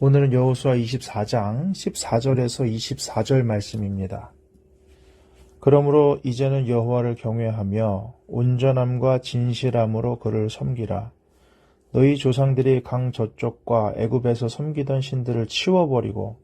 오늘은 여호수아 24장 14절에서 24절 말씀입니다. 그러므로 이제는 여호와를 경외하며 온전함과 진실함으로 그를 섬기라. 너희 조상들이 강 저쪽과 애굽에서 섬기던 신들을 치워버리고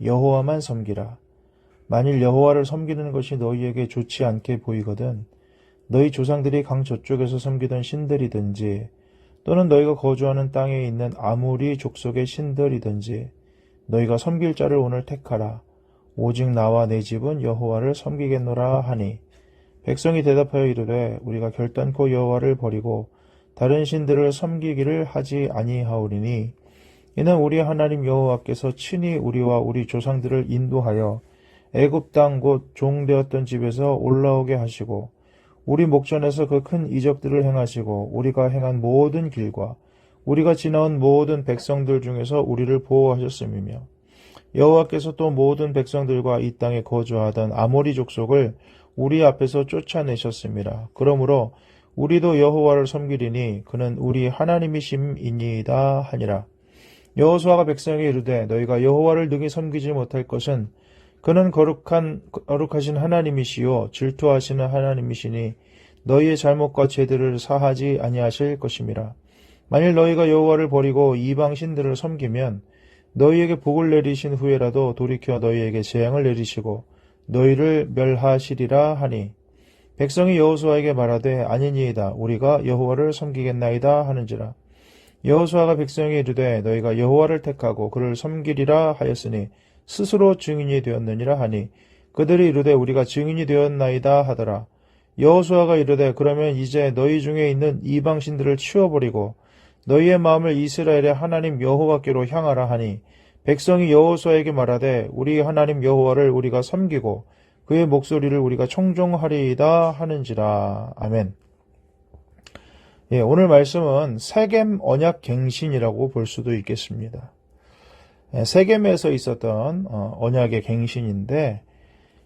여호와만 섬기라. 만일 여호와를 섬기는 것이 너희에게 좋지 않게 보이거든 너희 조상들이 강 저쪽에서 섬기던 신들이든지 또는 너희가 거주하는 땅에 있는 아무리 족속의 신들이든지 너희가 섬길 자를 오늘 택하라. 오직 나와 내 집은 여호와를 섬기겠노라 하니 백성이 대답하여 이르되 우리가 결단코 여호와를 버리고 다른 신들을 섬기기를 하지 아니하오리니 이는 우리 하나님 여호와께서 친히 우리와 우리 조상들을 인도하여 애굽 땅 곧 종되었던 집에서 올라오게 하시고 우리 목전에서 그 큰 이적들을 행하시고 우리가 행한 모든 길과 우리가 지나온 모든 백성들 중에서 우리를 보호하셨음이며 여호와께서 또 모든 백성들과 이 땅에 거주하던 아모리 족속을 우리 앞에서 쫓아내셨음이라. 그러므로 우리도 여호와를 섬기리니 그는 우리 하나님이심이니이다 하니라. 여호수아가 백성에게 이르되 너희가 여호와를 능히 섬기지 못할 것은 그는 거룩하신 하나님이시요 질투하시는 하나님이시니 너희의 잘못과 죄들을 사하지 아니하실 것임이라. 만일 너희가 여호와를 버리고 이방 신들을 섬기면 너희에게 복을 내리신 후에라도 돌이켜 너희에게 재앙을 내리시고 너희를 멸하시리라 하니 백성이 여호수아에게 말하되 아니니이다 우리가 여호와를 섬기겠나이다 하는지라. 여호수아가 백성에게 이르되 너희가 여호와를 택하고 그를 섬기리라 하였으니 스스로 증인이 되었느니라 하니 그들이 이르되 우리가 증인이 되었나이다 하더라. 여호수아가 이르되 그러면 이제 너희 중에 있는 이방 신들을 치워버리고 너희의 마음을 이스라엘의 하나님 여호와께로 향하라 하니 백성이 여호수아에게 말하되 우리 하나님 여호와를 우리가 섬기고 그의 목소리를 우리가 청종하리이다 하는지라. 아멘. 오늘 말씀은 세겜 언약 갱신이라고 볼 수도 있겠습니다. 세겜에서 있었던 언약의 갱신인데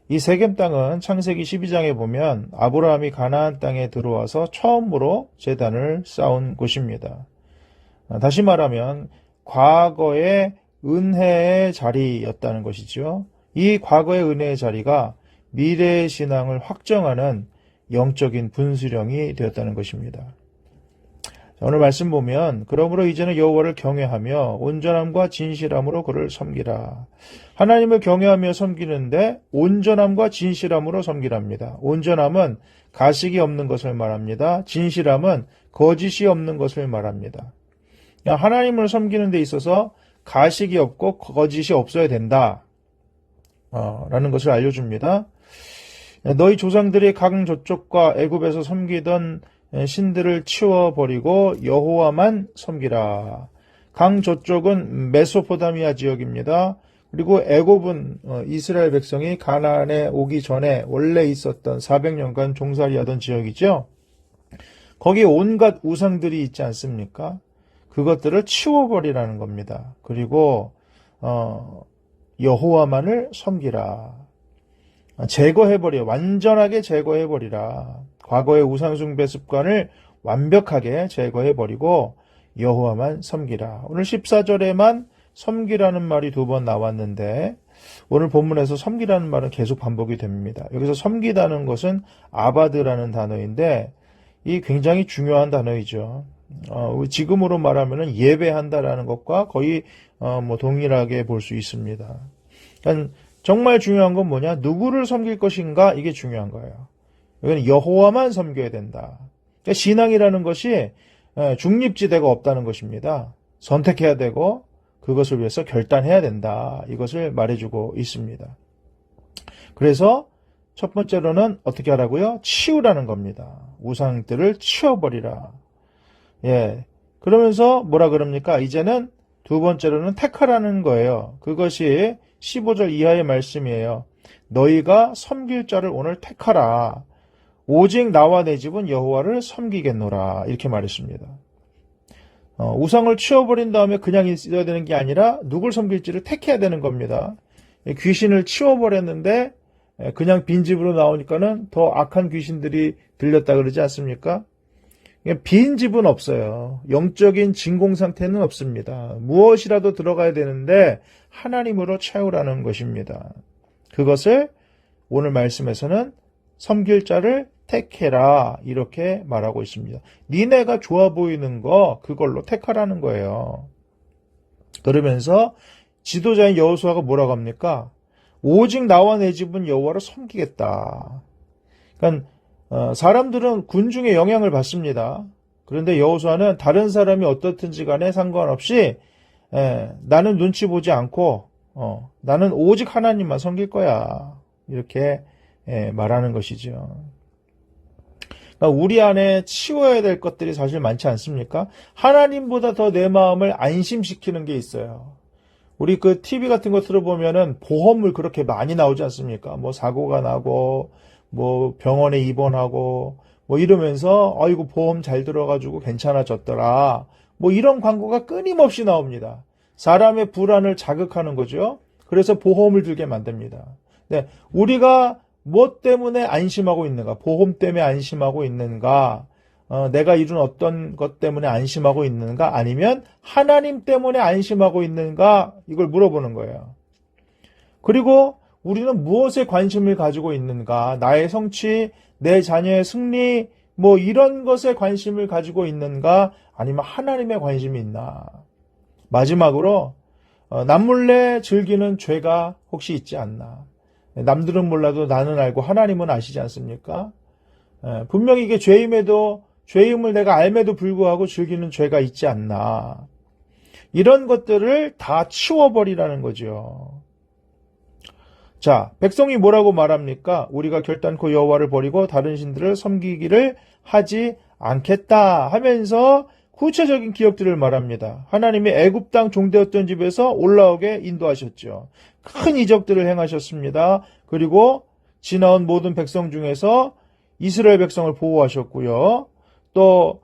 이 세겜 땅은 창세기 12장에 보면 아브라함이 가나안 땅에 들어와서 처음으로 제단을 쌓은 곳입니다. 다시 말하면 과거의 은혜의 자리였다는 것이죠. 이 과거의 은혜의 자리가 미래의 신앙을 확정하는 영적인 분수령이 되었다는 것입니다. 오늘 말씀 보면 그러므로 이제는 여호와를 경외하며 온전함과 진실함으로 그를 섬기라. 하나님을 경외하며 섬기는데 온전함과 진실함으로 섬기랍니다. 온전함은 가식이 없는 것을 말합니다. 진실함은 거짓이 없는 것을 말합니다. 하나님을 섬기는 데 있어서 가식이 없고 거짓이 없어야 된다 라는 것을 알려줍니다. 너희 조상들이 강 저쪽과 애굽에서 섬기던 신들을 치워버리고 여호와만 섬기라. 강 저쪽은 메소포타미아 지역입니다. 그리고 애굽은 이스라엘 백성이 가나안에 오기 전에 원래 있었던 400년간 종살이하던 지역이죠. 거기 온갖 우상들이 있지 않습니까? 그것들을 치워버리라는 겁니다. 그리고 여호와만을 섬기라. 제거해버려. 완전하게 제거해버리라. 과거의 우상숭배 습관을 완벽하게 제거해버리고 여호와만 섬기라. 오늘 14절에만 섬기라는 말이 2번 나왔는데 오늘 본문에서 섬기라는 말은 계속 반복이 됩니다. 여기서 섬기다는 것은 아바드라는 단어인데 이 굉장히 중요한 단어이죠. 지금으로 말하면 예배한다라는 것과 거의 동일하게 볼 수 있습니다. 그러니까 정말 중요한 건 뭐냐? 누구를 섬길 것인가? 이게 중요한 거예요. 여기는 여호와만 섬겨야 된다. 그러니까 신앙이라는 것이 중립지대가 없다는 것입니다. 선택해야 되고 그것을 위해서 결단해야 된다. 이것을 말해주고 있습니다. 그래서 첫 번째로는 어떻게 하라고요? 치우라는 겁니다. 우상들을 치워버리라. 그러면서 뭐라 그럽니까? 이제는 두 번째로는 택하라는 거예요. 그것이 15절 이하의 말씀이에요. 너희가 섬길 자를 오늘 택하라. 오직 나와 내 집은 여호와를 섬기겠노라. 이렇게 말했습니다. 우상을 치워버린 다음에 그냥 있어야 되는 게 아니라 누굴 섬길지를 택해야 되는 겁니다. 귀신을 치워버렸는데 그냥 빈집으로 나오니까는 더 악한 귀신들이 들렸다 그러지 않습니까? 빈 집은 없어요. 영적인 진공 상태는 없습니다. 무엇이라도 들어가야 되는데 하나님으로 채우라는 것입니다. 그것을 오늘 말씀에서는 섬길 자를 택해라 이렇게 말하고 있습니다. 니네가 좋아 보이는 거 그걸로 택하라는 거예요. 그러면서 지도자인 여호수아가 뭐라고 합니까? 오직 나와 내 집은 여호와를 섬기겠다. 그러니까 사람들은 군중의 영향을 받습니다. 그런데 여호수아는 다른 사람이 어떻든지 간에 상관없이 나는 눈치 보지 않고 나는 오직 하나님만 섬길 거야. 이렇게 말하는 것이죠. 그러니까 우리 안에 치워야 될 것들이 사실 많지 않습니까? 하나님보다 더 내 마음을 안심시키는 게 있어요. 우리 그 TV 같은 거 들어보면은 보험을 그렇게 많이 나오지 않습니까? 뭐 사고가 나고 뭐 병원에 입원하고 뭐 이러면서 아이고 보험 잘 들어가지고 괜찮아졌더라. 뭐 이런 광고가 끊임없이 나옵니다. 사람의 불안을 자극하는 거죠. 그래서 보험을 들게 만듭니다. 네, 우리가 무엇 때문에 안심하고 있는가? 보험 때문에 안심하고 있는가? 내가 이룬 어떤 것 때문에 안심하고 있는가? 아니면 하나님 때문에 안심하고 있는가? 이걸 물어보는 거예요. 그리고 우리는 무엇에 관심을 가지고 있는가? 나의 성취, 내 자녀의 승리, 뭐 이런 것에 관심을 가지고 있는가? 아니면 하나님의 관심이 있나? 마지막으로 남몰래 즐기는 죄가 혹시 있지 않나? 남들은 몰라도 나는 알고 하나님은 아시지 않습니까? 분명히 이게 죄임을 내가 알매도 불구하고 즐기는 죄가 있지 않나. 이런 것들을 다 치워버리라는 거죠. 자, 백성이 뭐라고 말합니까? 우리가 결단코 여호와를 버리고 다른 신들을 섬기기를 하지 않겠다 하면서 구체적인 기억들을 말합니다. 하나님이 애굽 땅 종되었던 집에서 올라오게 인도하셨죠. 큰 이적들을 행하셨습니다. 그리고 지나온 모든 백성 중에서 이스라엘 백성을 보호하셨고요. 또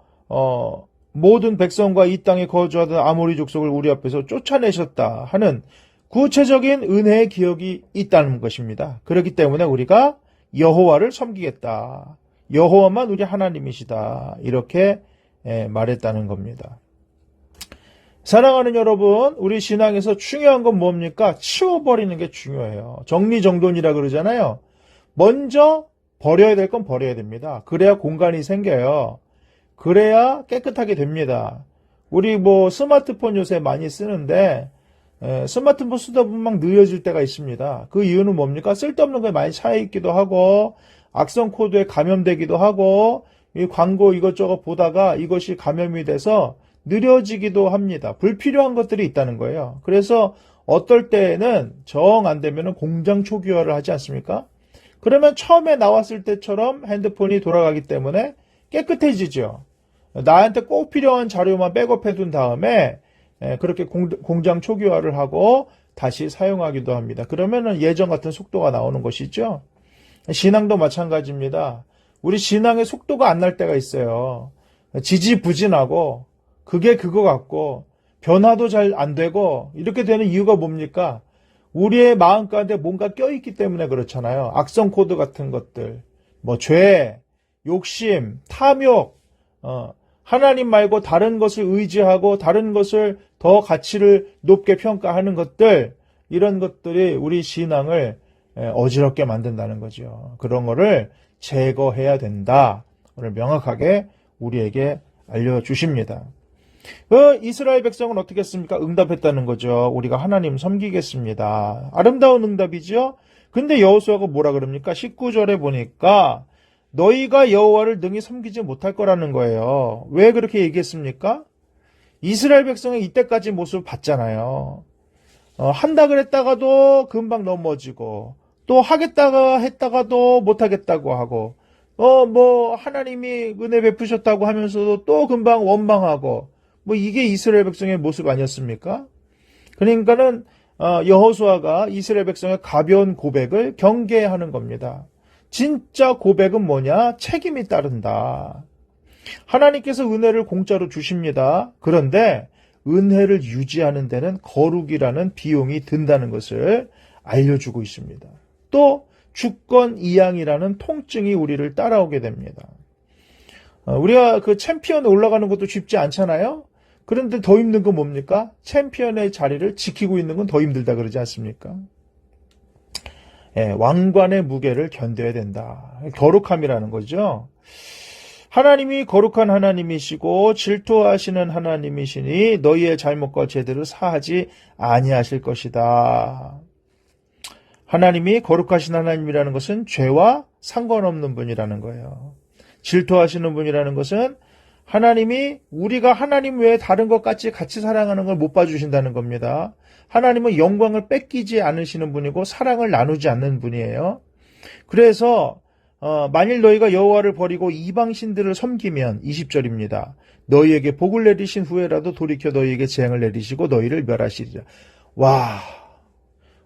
모든 백성과 이 땅에 거주하던 아모리 족속을 우리 앞에서 쫓아내셨다 하는 구체적인 은혜의 기억이 있다는 것입니다. 그렇기 때문에 우리가 여호와를 섬기겠다. 여호와만 우리 하나님이시다. 이렇게 말했다는 겁니다. 사랑하는 여러분, 우리 신앙에서 중요한 건 뭡니까? 치워버리는 게 중요해요. 정리정돈이라 그러잖아요. 먼저 버려야 될 건 버려야 됩니다. 그래야 공간이 생겨요. 그래야 깨끗하게 됩니다. 우리 뭐 스마트폰 요새 많이 쓰는데 스마트폰 쓰다 보면 막 느려질 때가 있습니다. 그 이유는 뭡니까? 쓸데없는 거에 많이 차여있기도 하고 악성 코드에 감염되기도 하고 이 광고 이것저것 보다가 이것이 감염이 돼서 느려지기도 합니다. 불필요한 것들이 있다는 거예요. 그래서 어떨 때에는 정 안 되면 공장 초기화를 하지 않습니까? 그러면 처음에 나왔을 때처럼 핸드폰이 돌아가기 때문에 깨끗해지죠. 나한테 꼭 필요한 자료만 백업해 둔 다음에 그렇게 공장 초기화를 하고 다시 사용하기도 합니다. 그러면은 예전 같은 속도가 나오는 것이죠. 신앙도 마찬가지입니다. 우리 신앙의 속도가 안 날 때가 있어요. 지지부진하고 그게 그거 같고 변화도 잘 안 되고 이렇게 되는 이유가 뭡니까? 우리의 마음 가운데 뭔가 껴있기 때문에 그렇잖아요. 악성 코드 같은 것들, 뭐 죄, 욕심, 탐욕, 하나님 말고 다른 것을 의지하고 다른 것을 더 가치를 높게 평가하는 것들, 이런 것들이 우리 신앙을 어지럽게 만든다는 거죠. 그런 거를 제거해야 된다. 오늘 명확하게 우리에게 알려주십니다. 이스라엘 백성은 어떻게 했습니까? 응답했다는 거죠. 우리가 하나님 섬기겠습니다. 아름다운 응답이죠. 근데 여호수아가 뭐라 그럽니까? 19절에 보니까 너희가 여호와를 능히 섬기지 못할 거라는 거예요. 왜 그렇게 얘기했습니까? 이스라엘 백성의 이때까지 모습을 봤잖아요. 한다 그랬다가도 금방 넘어지고 또 하겠다가 했다가도 못하겠다고 하고 뭐 하나님이 은혜 베푸셨다고 하면서도 또 금방 원망하고 뭐 이게 이스라엘 백성의 모습 아니었습니까? 그러니까는 여호수아가 이스라엘 백성의 가벼운 고백을 경계하는 겁니다. 진짜 고백은 뭐냐? 책임이 따른다. 하나님께서 은혜를 공짜로 주십니다. 그런데 은혜를 유지하는 데는 거룩이라는 비용이 든다는 것을 알려주고 있습니다. 또 주권 이양이라는 통증이 우리를 따라오게 됩니다. 우리가 그 챔피언에 올라가는 것도 쉽지 않잖아요? 그런데 더 힘든 건 뭡니까? 챔피언의 자리를 지키고 있는 건 더 힘들다 그러지 않습니까? 예, 왕관의 무게를 견뎌야 된다. 거룩함이라는 거죠. 하나님이 거룩한 하나님이시고 질투하시는 하나님이시니 너희의 잘못과 죄들을 사하지 아니하실 것이다. 하나님이 거룩하신 하나님이라는 것은 죄와 상관없는 분이라는 거예요. 질투하시는 분이라는 것은 하나님이 우리가 하나님 외에 다른 것 같이 사랑하는 걸 못 봐주신다는 겁니다. 하나님은 영광을 뺏기지 않으시는 분이고 사랑을 나누지 않는 분이에요. 그래서 만일 너희가 여호와를 버리고 이방신들을 섬기면 20절입니다. 너희에게 복을 내리신 후에라도 돌이켜 너희에게 재앙을 내리시고 너희를 멸하시리라. 와,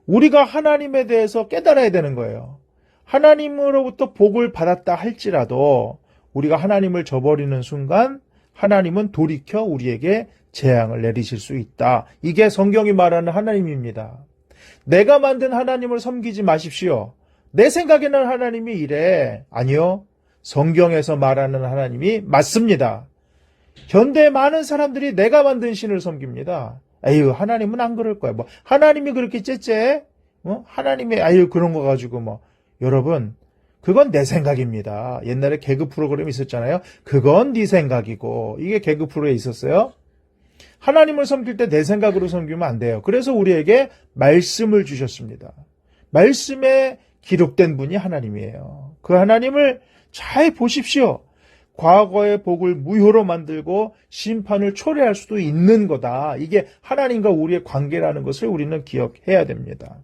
우리가 하나님에 대해서 깨달아야 되는 거예요. 하나님으로부터 복을 받았다 할지라도 우리가 하나님을 저버리는 순간 하나님은 돌이켜 우리에게 재앙을 내리실 수 있다. 이게 성경이 말하는 하나님입니다. 내가 만든 하나님을 섬기지 마십시오. 내 생각에는 하나님이 이래. 아니요. 성경에서 말하는 하나님이 맞습니다. 현대의 많은 사람들이 내가 만든 신을 섬깁니다. 에휴, 하나님은 안 그럴 거야. 하나님이 그렇게 째째? 하나님이, 그런 거 가지고 여러분, 그건 내 생각입니다. 옛날에 개그 프로그램 있었잖아요. 그건 네 생각이고, 이게 개그 프로에 있었어요. 하나님을 섬길 때 내 생각으로 섬기면 안 돼요. 그래서 우리에게 말씀을 주셨습니다. 말씀에 기록된 분이 하나님이에요. 그 하나님을 잘 보십시오. 과거의 복을 무효로 만들고 심판을 초래할 수도 있는 거다. 이게 하나님과 우리의 관계라는 것을 우리는 기억해야 됩니다.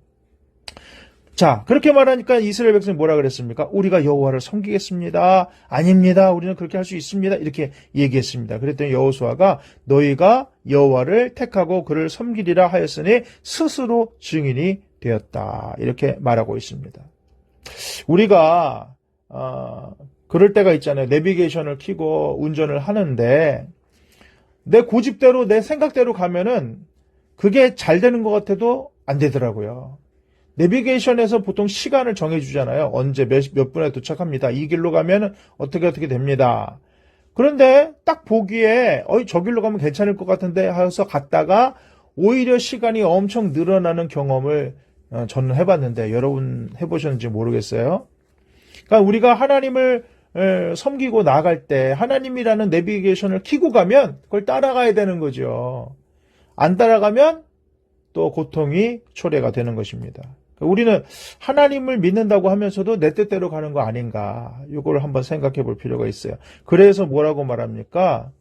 자, 그렇게 말하니까 이스라엘 백성이 뭐라 그랬습니까? 우리가 여호와를 섬기겠습니다. 아닙니다. 우리는 그렇게 할 수 있습니다. 이렇게 얘기했습니다. 그랬더니 여호수아가 너희가 여호와를 택하고 그를 섬기리라 하였으니 스스로 증인이 되었다. 이렇게 말하고 있습니다. 우리가 그럴 때가 있잖아요. 내비게이션을 켜고 운전을 하는데 내 고집대로 내 생각대로 가면은 그게 잘 되는 것 같아도 안 되더라고요. 내비게이션에서 보통 시간을 정해주잖아요. 언제 몇 분에 도착합니다. 이 길로 가면 어떻게 됩니다. 그런데 딱 보기에 저 길로 가면 괜찮을 것 같은데 해서 갔다가 오히려 시간이 엄청 늘어나는 경험을 저는 해봤는데 여러분 해보셨는지 모르겠어요. 그러니까 우리가 하나님을 섬기고 나갈 때 하나님이라는 내비게이션을 켜고 가면 그걸 따라가야 되는 거죠. 안 따라가면 또 고통이 초래가 되는 것입니다. 우리는 하나님을 믿는다고 하면서도 내 뜻대로 가는 거 아닌가, 이걸 한번 생각해 볼 필요가 있어요. 그래서 뭐라고 말합니까?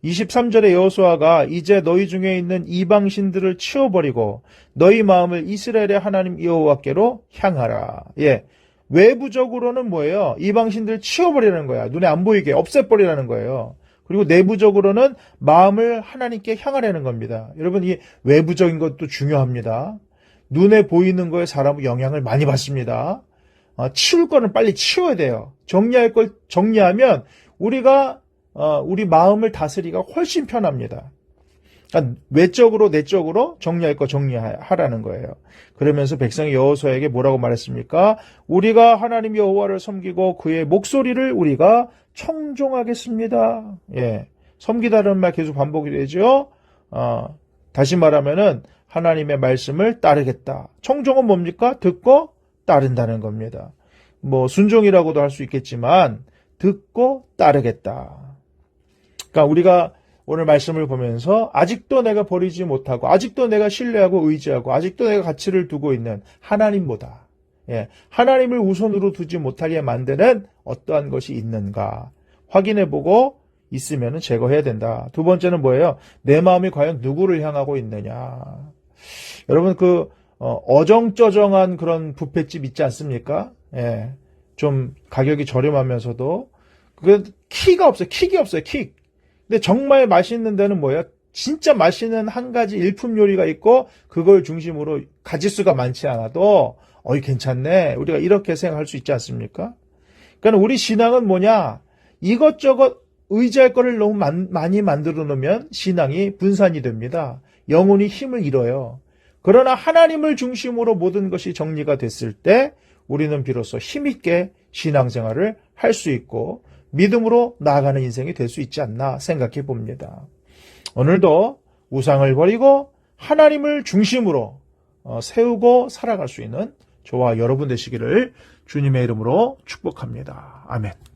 23절에 여호수아가 이제 너희 중에 있는 이방신들을 치워버리고 너희 마음을 이스라엘의 하나님 여호와께로 향하라. 예, 외부적으로는 뭐예요? 이방신들을 치워버리라는 거야. 눈에 안 보이게 없애버리라는 거예요. 그리고 내부적으로는 마음을 하나님께 향하라는 겁니다. 여러분, 이 외부적인 것도 중요합니다. 눈에 보이는 거에 사람은 영향을 많이 받습니다. 치울 거는 빨리 치워야 돼요. 정리할 걸 정리하면 우리가 우리 마음을 다스리기가 훨씬 편합니다. 그러니까 외적으로 내적으로 정리할 거 정리하라는 거예요. 그러면서 백성이 여호수아에게 뭐라고 말했습니까? 우리가 하나님 여호와를 섬기고 그의 목소리를 우리가 청종하겠습니다. 예, 섬기다라는 말 계속 반복이 되죠. 다시 말하면은 하나님의 말씀을 따르겠다. 청종은 뭡니까? 듣고 따른다는 겁니다. 순종이라고도 할 수 있겠지만 듣고 따르겠다. 그러니까 우리가 오늘 말씀을 보면서 아직도 내가 버리지 못하고 아직도 내가 신뢰하고 의지하고 아직도 내가 가치를 두고 있는 하나님보다 하나님을 우선으로 두지 못하게 만드는 어떠한 것이 있는가 확인해보고 있으면 제거해야 된다. 두 번째는 뭐예요? 내 마음이 과연 누구를 향하고 있느냐. 여러분 어정쩌정한 그런 뷔페집 있지 않습니까? 예, 좀 가격이 저렴하면서도 킥이 없어요. 킥. 근데 정말 맛있는 데는 뭐예요? 진짜 맛있는 한 가지 일품 요리가 있고 그걸 중심으로 가짓수가 많지 않아도 괜찮네. 우리가 이렇게 생각할 수 있지 않습니까? 그러니까 우리 신앙은 뭐냐? 이것저것 의지할 거를 너무 많이 만들어 놓으면 신앙이 분산이 됩니다. 영혼이 힘을 잃어요. 그러나 하나님을 중심으로 모든 것이 정리가 됐을 때 우리는 비로소 힘있게 신앙생활을 할 수 있고 믿음으로 나아가는 인생이 될 수 있지 않나 생각해 봅니다. 오늘도 우상을 버리고 하나님을 중심으로 세우고 살아갈 수 있는 저와 여러분 되시기를 주님의 이름으로 축복합니다. 아멘.